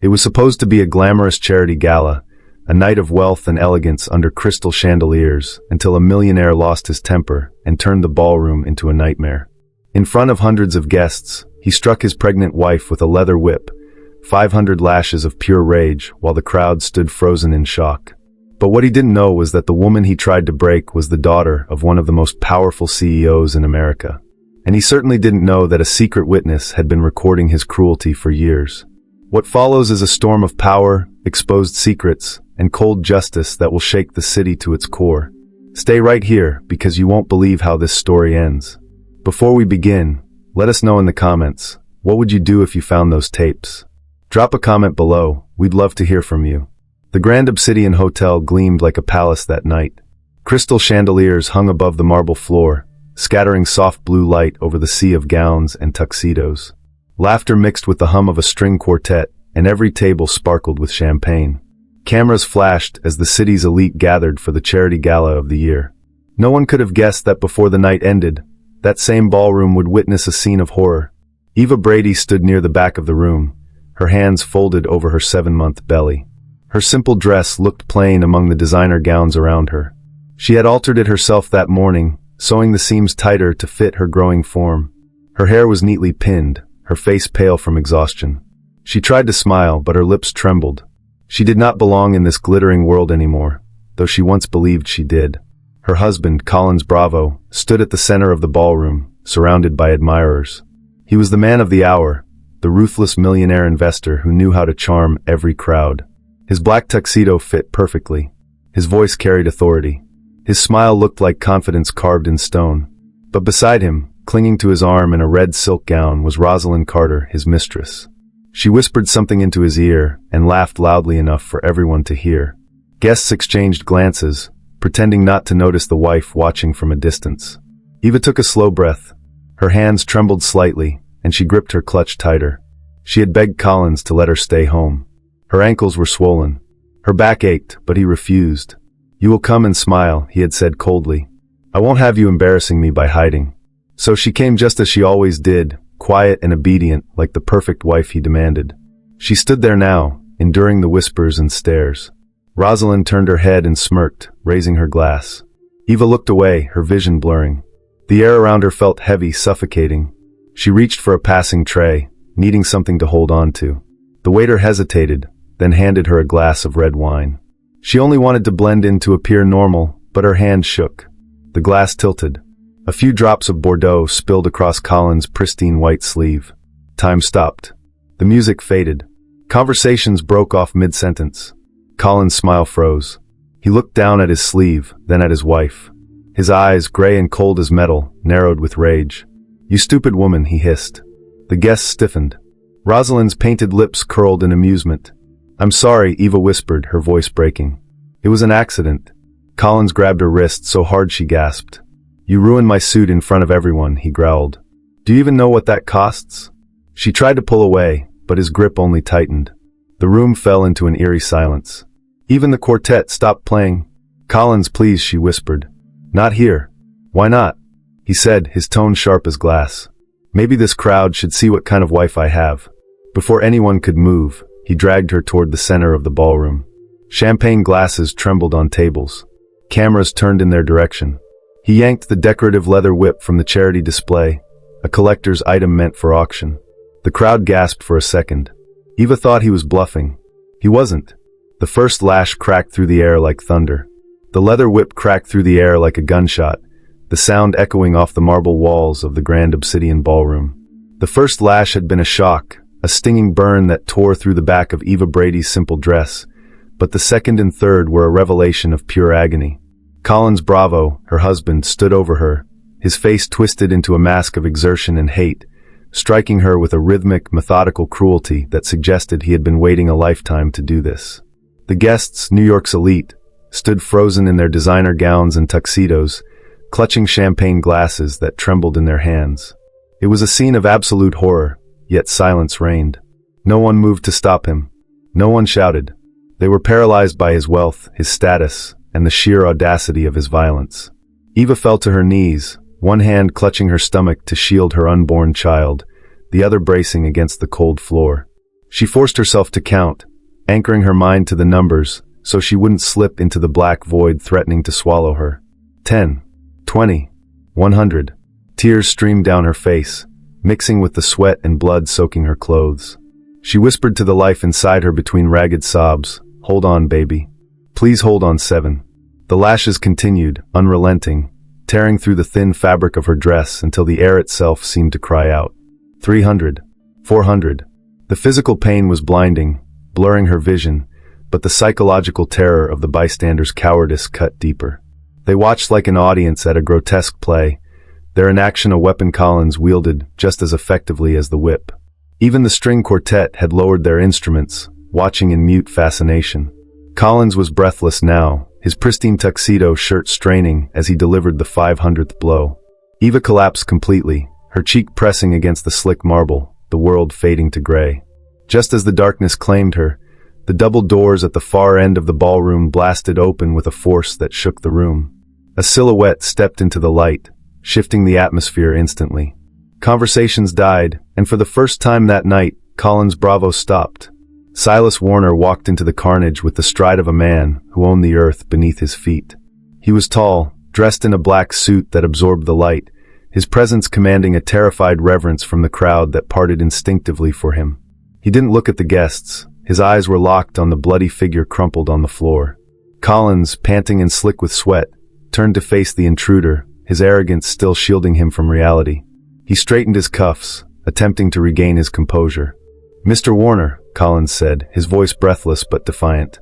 It was supposed to be a glamorous charity gala, a night of wealth and elegance under crystal chandeliers, until a millionaire lost his temper and turned the ballroom into a nightmare. In front of hundreds of guests, he struck his pregnant wife with a leather whip, 500 lashes of pure rage, while the crowd stood frozen in shock. But what he didn't know was that the woman he tried to break was the daughter of one of the most powerful CEOs in America. And he certainly didn't know that a secret witness had been recording his cruelty for years. What follows is a storm of power, exposed secrets, and cold justice that will shake the city to its core. Stay right here, because you won't believe how this story ends. Before we begin, let us know in the comments, what would you do if you found those tapes? Drop a comment below, we'd love to hear from you. The Grand Obsidian Hotel gleamed like a palace that night. Crystal chandeliers hung above the marble floor, scattering soft blue light over the sea of gowns and tuxedos. Laughter mixed with the hum of a string quartet, and every table sparkled with champagne. Cameras flashed as the city's elite gathered for the charity gala of the year. No one could have guessed that before the night ended, that same ballroom would witness a scene of horror. Eva Brady stood near the back of the room, her hands folded over her 7-month belly. Her simple dress looked plain among the designer gowns around her. She had altered it herself that morning, sewing the seams tighter to fit her growing form. Her hair was neatly pinned, her face pale from exhaustion. She tried to smile, but her lips trembled. She did not belong in this glittering world anymore, though she once believed she did. Her husband, Collins Bravo, stood at the center of the ballroom, surrounded by admirers. He was the man of the hour, the ruthless millionaire investor who knew how to charm every crowd. His black tuxedo fit perfectly. His voice carried authority. His smile looked like confidence carved in stone. But beside him, clinging to his arm in a red silk gown, was Rosalind Carter, his mistress. She whispered something into his ear and laughed loudly enough for everyone to hear. Guests exchanged glances, pretending not to notice the wife watching from a distance. Eva took a slow breath. Her hands trembled slightly, and she gripped her clutch tighter. She had begged Collins to let her stay home. Her ankles were swollen. Her back ached, but he refused. "You will come and smile," he had said coldly. "I won't have you embarrassing me by hiding." So she came just as she always did, quiet and obedient, like the perfect wife he demanded. She stood there now, enduring the whispers and stares. Rosalind turned her head and smirked, raising her glass. Eva looked away, her vision blurring. The air around her felt heavy, suffocating. She reached for a passing tray, needing something to hold on to. The waiter hesitated, then handed her a glass of red wine. She only wanted to blend in to appear normal, but her hand shook. The glass tilted. A few drops of Bordeaux spilled across Colin's pristine white sleeve. Time stopped. The music faded. Conversations broke off mid-sentence. Colin's smile froze. He looked down at his sleeve, then at his wife. His eyes, gray and cold as metal, narrowed with rage. "You stupid woman," he hissed. The guests stiffened. Rosalind's painted lips curled in amusement. "I'm sorry," Eva whispered, her voice breaking. "It was an accident." Collins grabbed her wrist so hard she gasped. "You ruined my suit in front of everyone," he growled. "Do you even know what that costs?" She tried to pull away, but his grip only tightened. The room fell into an eerie silence. Even the quartet stopped playing. "Collins, please," she whispered. "Not here." "Why not?" he said, his tone sharp as glass. "Maybe this crowd should see what kind of wife I have." Before anyone could move, he dragged her toward the center of the ballroom. Champagne glasses trembled on tables. Cameras turned in their direction. He yanked the decorative leather whip from the charity display, a collector's item meant for auction. The crowd gasped for a second. Eva thought he was bluffing. He wasn't. The first lash cracked through the air like thunder. The leather whip cracked through the air like a gunshot, the sound echoing off the marble walls of the Grand Obsidian Ballroom. The first lash had been a shock, a stinging burn that tore through the back of Eva Brady's simple dress, but the second and third were a revelation of pure agony. Collins Bravo, her husband, stood over her, his face twisted into a mask of exertion and hate, striking her with a rhythmic, methodical cruelty that suggested he had been waiting a lifetime to do this. The guests, New York's elite, stood frozen in their designer gowns and tuxedos, clutching champagne glasses that trembled in their hands. It was a scene of absolute horror, yet silence reigned. No one moved to stop him. No one shouted. They were paralyzed by his wealth, his status, and the sheer audacity of his violence. Eva fell to her knees, one hand clutching her stomach to shield her unborn child, the other bracing against the cold floor. She forced herself to count, anchoring her mind to the numbers so she wouldn't slip into the black void threatening to swallow her. 10, 20, 100. Tears streamed down her face, mixing with the sweat and blood soaking her clothes. She whispered to the life inside her between ragged sobs, "Hold on, baby. Please hold on." 7. The lashes continued, unrelenting, tearing through the thin fabric of her dress until the air itself seemed to cry out. 300, 400. The physical pain was blinding, blurring her vision, but the psychological terror of the bystanders' cowardice cut deeper. They watched like an audience at a grotesque play, their inaction a weapon Collins wielded just as effectively as the whip. Even the string quartet had lowered their instruments, watching in mute fascination. Collins was breathless now, his pristine tuxedo shirt straining as he delivered the 500th blow. Eva collapsed completely, her cheek pressing against the slick marble, the world fading to gray. Just as the darkness claimed her, the double doors at the far end of the ballroom blasted open with a force that shook the room. A silhouette stepped into the light, shifting the atmosphere instantly. Conversations died, and for the first time that night, Collins' Bravo stopped. Silas Warner walked into the carnage with the stride of a man who owned the earth beneath his feet. He was tall, dressed in a black suit that absorbed the light, his presence commanding a terrified reverence from the crowd that parted instinctively for him. He didn't look at the guests. His eyes were locked on the bloody figure crumpled on the floor. Collins, panting and slick with sweat, turned to face the intruder, his arrogance still shielding him from reality. He straightened his cuffs, attempting to regain his composure. "Mr. Warner," Collins said, his voice breathless but defiant.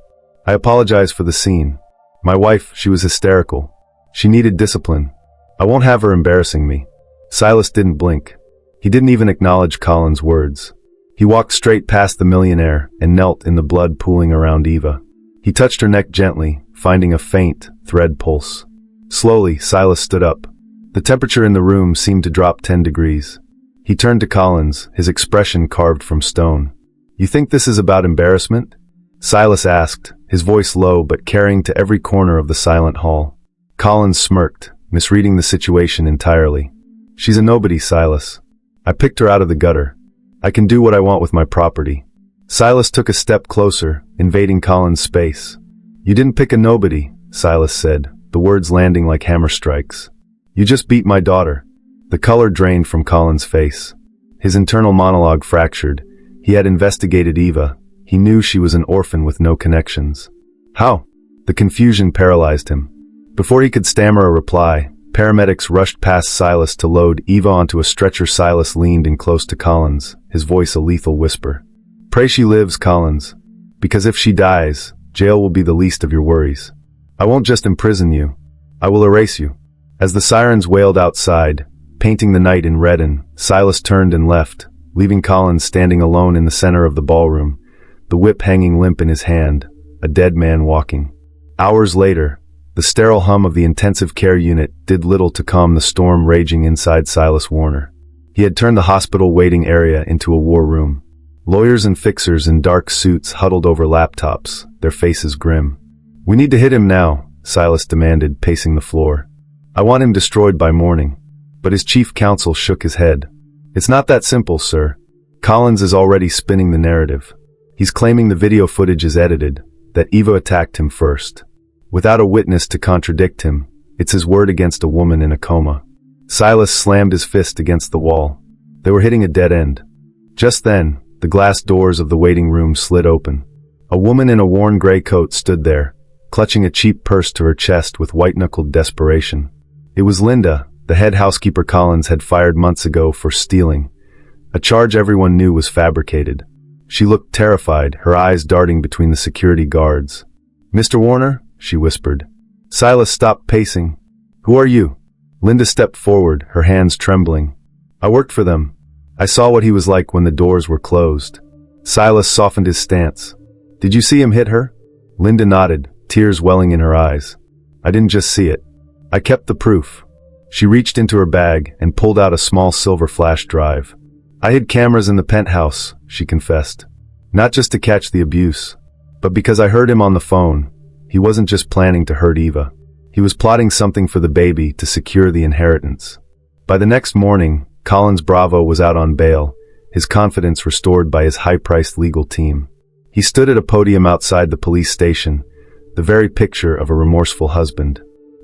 "I apologize for the scene. My wife, she was hysterical. She needed discipline. I won't have her embarrassing me." Silas didn't blink. He didn't even acknowledge Collins' words. He walked straight past the millionaire and knelt in the blood pooling around Eva. He touched her neck gently, finding a faint, thread pulse. Slowly, Silas stood up. The temperature in the room seemed to drop 10 degrees. He turned to Collins, his expression carved from stone. "You think this is about embarrassment?" Silas asked, his voice low but carrying to every corner of the silent hall. Collins smirked, misreading the situation entirely. "She's a nobody, Silas. I picked her out of the gutter. I can do what I want with my property." Silas took a step closer, invading Collins' space. "You didn't pick a nobody," Silas said, the words landing like hammer strikes. "You just beat my daughter." The color drained from Collins' face. His internal monologue fractured. He had investigated Eva. He knew she was an orphan with no connections. "How?" The confusion paralyzed him. Before he could stammer a reply, paramedics rushed past Silas to load Eva onto a stretcher. Silas leaned in close to Collins, his voice a lethal whisper. "Pray she lives, Collins. Because if she dies, jail will be the least of your worries. I won't just imprison you. I will erase you." As the sirens wailed outside, painting the night in redden, Silas turned and left, leaving Collins standing alone in the center of the ballroom, the whip hanging limp in his hand, a dead man walking. Hours later, the sterile hum of the intensive care unit did little to calm the storm raging inside Silas Warner. He had turned the hospital waiting area into a war room. Lawyers and fixers in dark suits huddled over laptops, their faces grim. "We need to hit him now," Silas demanded, pacing the floor. "I want him destroyed by morning." But his chief counsel shook his head. "It's not that simple, sir. Collins is already spinning the narrative. He's claiming the video footage is edited, that Eva attacked him first. Without a witness to contradict him, it's his word against a woman in a coma." Silas slammed his fist against the wall. They were hitting a dead end. Just then, the glass doors of the waiting room slid open. A woman in a worn gray coat stood there, clutching a cheap purse to her chest with white-knuckled desperation. It was Linda, the head housekeeper Collins had fired months ago for stealing, a charge everyone knew was fabricated. She looked terrified, her eyes darting between the security guards. "Mr. Warner?" she whispered. Silas stopped pacing. "Who are you?" Linda stepped forward, her hands trembling. "I worked for them. I saw what he was like when the doors were closed." Silas softened his stance. "Did you see him hit her?" Linda nodded, tears welling in her eyes. "I didn't just see it. I kept the proof." She reached into her bag and pulled out a small silver flash drive. "I hid cameras in the penthouse," she confessed. "Not just to catch the abuse, but because I heard him on the phone. He wasn't just planning to hurt Eva. He was plotting something for the baby to secure the inheritance." By the next morning, Collins Bravo was out on bail, his confidence restored by his high-priced legal team. He stood at a podium outside the police station, the very picture of a remorseful husband.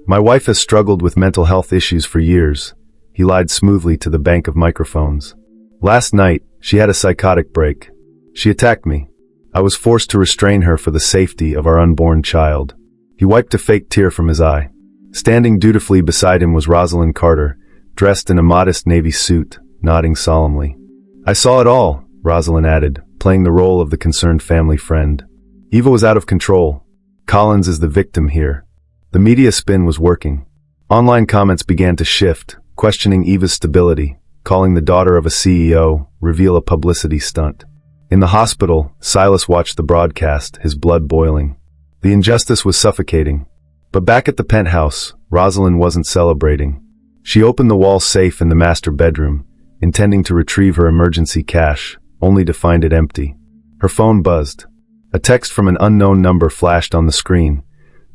"My wife has struggled with mental health issues for years," he lied smoothly to the bank of microphones. "Last night, she had a psychotic break. She attacked me. I was forced to restrain her for the safety of our unborn child." He wiped a fake tear from his eye. Standing dutifully beside him was Rosalind Carter, dressed in a modest navy suit, nodding solemnly. "I saw it all," Rosalind added, playing the role of the concerned family friend. "Eva was out of control. Collins is the victim here." The media spin was working. Online comments began to shift, questioning Eva's stability, calling the daughter of a CEO reveal a publicity stunt. In the hospital, Silas watched the broadcast, his blood boiling. The injustice was suffocating. But back at the penthouse, Rosalind wasn't celebrating. She opened the wall safe in the master bedroom, intending to retrieve her emergency cash, only to find it empty. Her phone buzzed. A text from an unknown number flashed on the screen.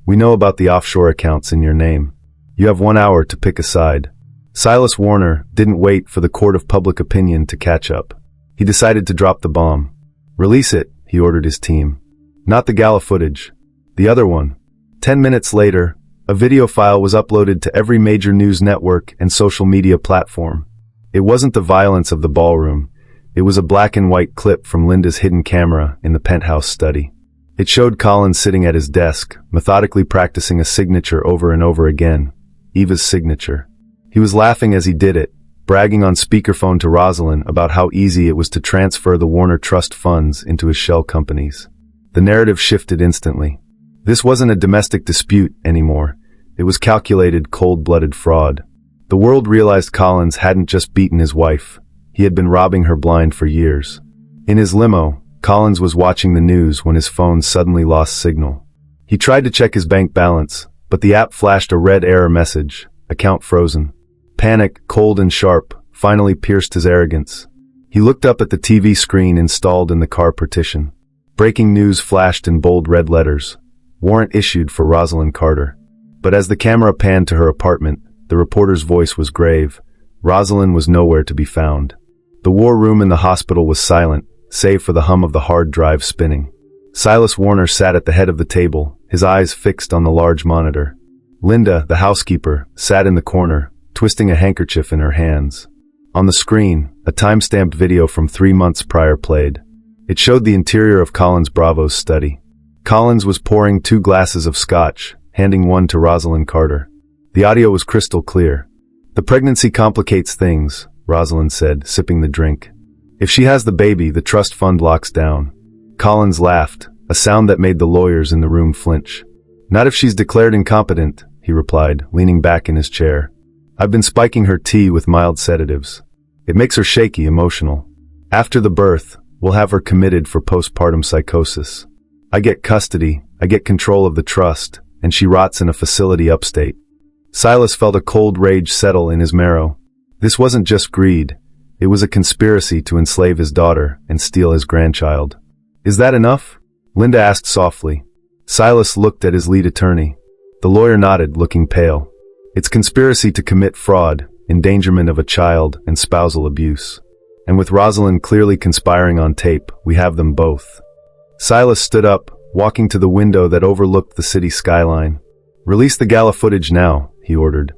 "We know about the offshore accounts in your name. You have 1 hour to pick a side." Silas Warner didn't wait for the court of public opinion to catch up. He decided to drop the bomb. "Release it," he ordered his team. "Not the gala footage. The other one." 10 minutes later, a video file was uploaded to every major news network and social media platform. It wasn't the violence of the ballroom. It was a black and white clip from Linda's hidden camera in the penthouse study. It showed Collins sitting at his desk, methodically practicing a signature over and over again. Eva's signature. He was laughing as he did it, bragging on speakerphone to Rosalind about how easy it was to transfer the Warner Trust funds into his shell companies. The narrative shifted instantly. This wasn't a domestic dispute anymore. It was calculated, cold-blooded fraud. The world realized Collins hadn't just beaten his wife. He had been robbing her blind for years. In his limo, Collins was watching the news when his phone suddenly lost signal. He tried to check his bank balance, but the app flashed a red error message, account frozen. Panic, cold and sharp, finally pierced his arrogance. He looked up at the TV screen installed in the car partition. Breaking news flashed in bold red letters. Warrant issued for Rosalind Carter. But as the camera panned to her apartment, the reporter's voice was grave. Rosalind was nowhere to be found. The war room in the hospital was silent, save for the hum of the hard drive spinning. Silas Warner sat at the head of the table, his eyes fixed on the large monitor. Linda, the housekeeper, sat in the corner, twisting a handkerchief in her hands. On the screen, a time-stamped video from 3 months prior played. It showed the interior of Collins Bravo's study. Collins was pouring 2 glasses of scotch, handing one to Rosalind Carter. The audio was crystal clear. "The pregnancy complicates things," Rosalind said, sipping the drink. "If she has the baby, the trust fund locks down." Collins laughed, a sound that made the lawyers in the room flinch. "Not if she's declared incompetent," he replied, leaning back in his chair. "I've been spiking her tea with mild sedatives. It makes her shaky, emotional. After the birth, we'll have her committed for postpartum psychosis. I get custody, I get control of the trust, and she rots in a facility upstate." Silas felt a cold rage settle in his marrow. This wasn't just greed. It was a conspiracy to enslave his daughter and steal his grandchild. "Is that enough?" Linda asked softly. Silas looked at his lead attorney. The lawyer nodded, looking pale. "It's conspiracy to commit fraud, endangerment of a child, and spousal abuse. And with Rosalind clearly conspiring on tape, we have them both." Silas stood up, walking to the window that overlooked the city skyline. "Release the gala footage now," he ordered.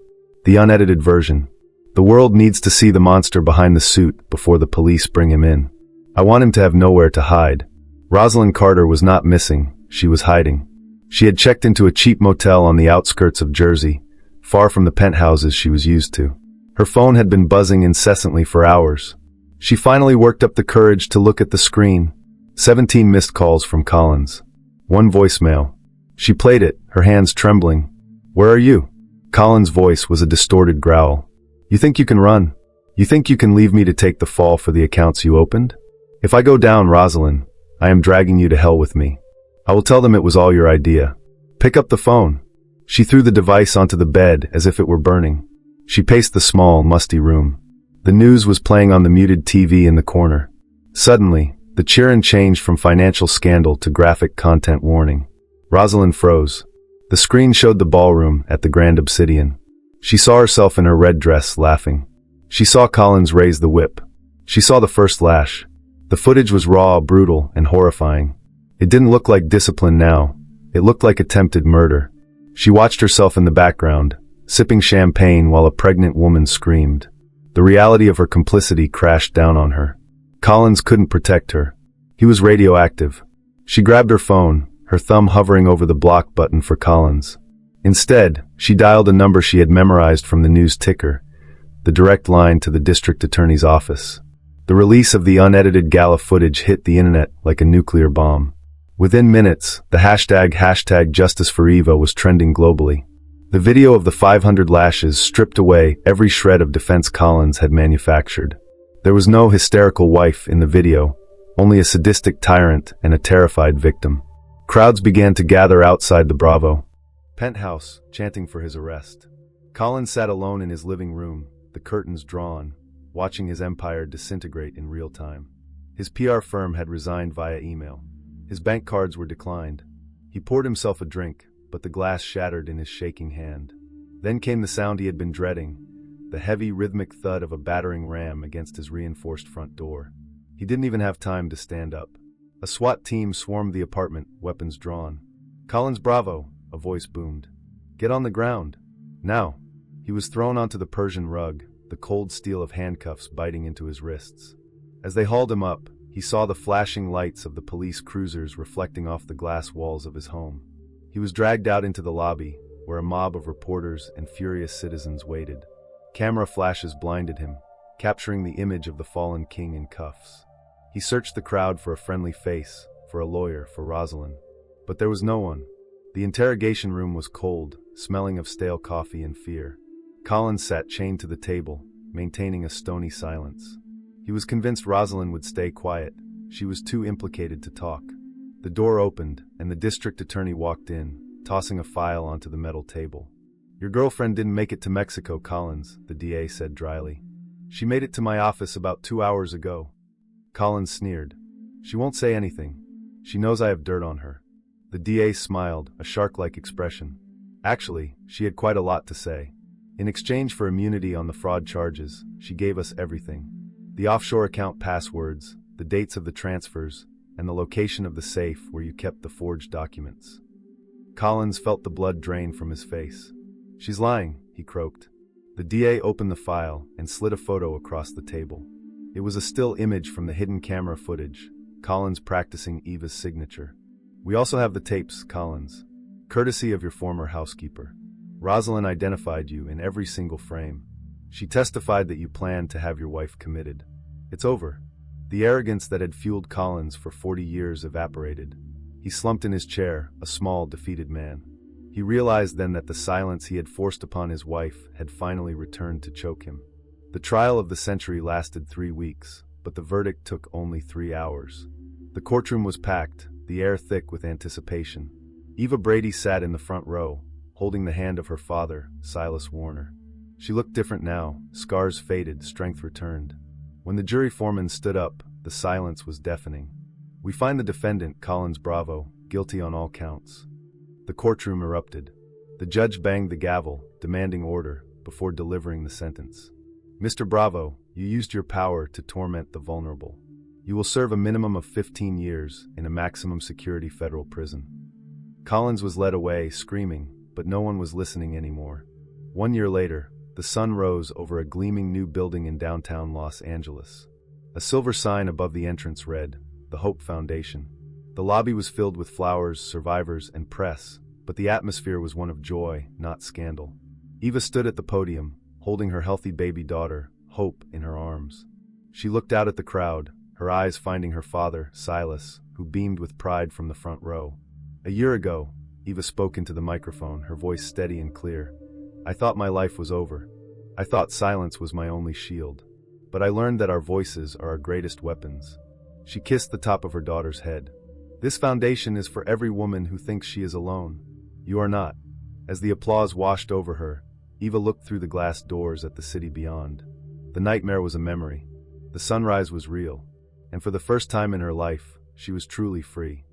"The unedited version. The world needs to see the monster behind the suit before the police bring him in. I want him to have nowhere to hide." Rosalind Carter was not missing, she was hiding. She had checked into a cheap motel on the outskirts of Jersey, far from the penthouses she was used to. Her phone had been buzzing incessantly for hours. She finally worked up the courage to look at the screen. 17 missed calls from Collins. 1 voicemail. She played it, her hands trembling. "Where are you?" Collins' voice was a distorted growl. "You think you can run? You think you can leave me to take the fall for the accounts you opened? If I go down, Rosalind, I am dragging you to hell with me. I will tell them it was all your idea. Pick up the phone." She threw the device onto the bed as if it were burning. She paced the small, musty room. The news was playing on the muted TV in the corner. Suddenly, the chirp changed from financial scandal to graphic content warning. Rosalind froze. The screen showed the ballroom at the Grand Obsidian. She saw herself in her red dress, laughing. She saw Collins raise the whip. She saw the first lash. The footage was raw, brutal, and horrifying. It didn't look like discipline now. It looked like attempted murder. She watched herself in the background, sipping champagne while a pregnant woman screamed. The reality of her complicity crashed down on her. Collins couldn't protect her. He was radioactive. She grabbed her phone, her thumb hovering over the block button for Collins. Instead, she dialed a number she had memorized from the news ticker, the direct line to the district attorney's office. The release of the unedited gala footage hit the internet like a nuclear bomb. Within minutes, the hashtag Justice for Eva was trending globally. The video of the 500 lashes stripped away every shred of defense Collins had manufactured. There was no hysterical wife in the video, only a sadistic tyrant and a terrified victim. Crowds began to gather outside the Bravo penthouse, chanting for his arrest. Collins sat alone in his living room, the curtains drawn, watching his empire disintegrate in real time. His PR firm had resigned via email. His bank cards were declined. He poured himself a drink, but the glass shattered in his shaking hand. Then came the sound he had been dreading, the heavy, rhythmic thud of a battering ram against his reinforced front door. He didn't even have time to stand up. A SWAT team swarmed the apartment, weapons drawn. "Collins, Bravo," a voice boomed. "Get on the ground. Now." He was thrown onto the Persian rug, the cold steel of handcuffs biting into his wrists. As they hauled him up, he saw the flashing lights of the police cruisers reflecting off the glass walls of his home. He was dragged out into the lobby, where a mob of reporters and furious citizens waited. Camera flashes blinded him, capturing the image of the fallen king in cuffs. He searched the crowd for a friendly face, for a lawyer, for Rosalind. But there was no one. The interrogation room was cold, smelling of stale coffee and fear. Collins sat chained to the table, maintaining a stony silence. He was convinced Rosalind would stay quiet. She was too implicated to talk. The door opened, and the district attorney walked in, tossing a file onto the metal table. "Your girlfriend didn't make it to Mexico, Collins," the DA said dryly. "She made it to my office about 2 hours ago." Collins sneered. "She won't say anything. She knows I have dirt on her." The DA smiled, a shark-like expression. "Actually, she had quite a lot to say. In exchange for immunity on the fraud charges, she gave us everything. The offshore account passwords, the dates of the transfers, and the location of the safe where you kept the forged documents." Collins felt the blood drain from his face. "She's lying," he croaked. The DA opened the file and slid a photo across the table. It was a still image from the hidden camera footage, Collins practicing Eva's signature. "We also have the tapes, Collins. Courtesy of your former housekeeper. Rosalind identified you in every single frame. She testified that you planned to have your wife committed. It's over." The arrogance that had fueled Collins for 40 years evaporated. He slumped in his chair, a small, defeated man. He realized then that the silence he had forced upon his wife had finally returned to choke him. The trial of the century lasted 3 weeks, but the verdict took only 3 hours. The courtroom was packed, the air thick with anticipation. Eva Brady sat in the front row, holding the hand of her father, Silas Warner. She looked different now, scars faded, strength returned. When the jury foreman stood up, the silence was deafening. "We find the defendant, Collins Bravo, guilty on all counts." The courtroom erupted. The judge banged the gavel, demanding order, before delivering the sentence. "Mr. Bravo, you used your power to torment the vulnerable. You will serve a minimum of 15 years in a maximum security federal prison." Collins was led away, screaming, but no one was listening anymore. 1 year later, the sun rose over a gleaming new building in downtown Los Angeles. A silver sign above the entrance read, "The Hope Foundation." The lobby was filled with flowers, survivors, and press, but the atmosphere was one of joy, not scandal. Eva stood at the podium, holding her healthy baby daughter, Hope, in her arms. She looked out at the crowd, her eyes finding her father, Silas, who beamed with pride from the front row. "A year ago," Eva spoke into the microphone, her voice steady and clear, "I thought my life was over. I thought silence was my only shield. But I learned that our voices are our greatest weapons." She kissed the top of her daughter's head. "This foundation is for every woman who thinks she is alone. You are not." As the applause washed over her, Eva looked through the glass doors at the city beyond. The nightmare was a memory. The sunrise was real. And for the first time in her life, she was truly free.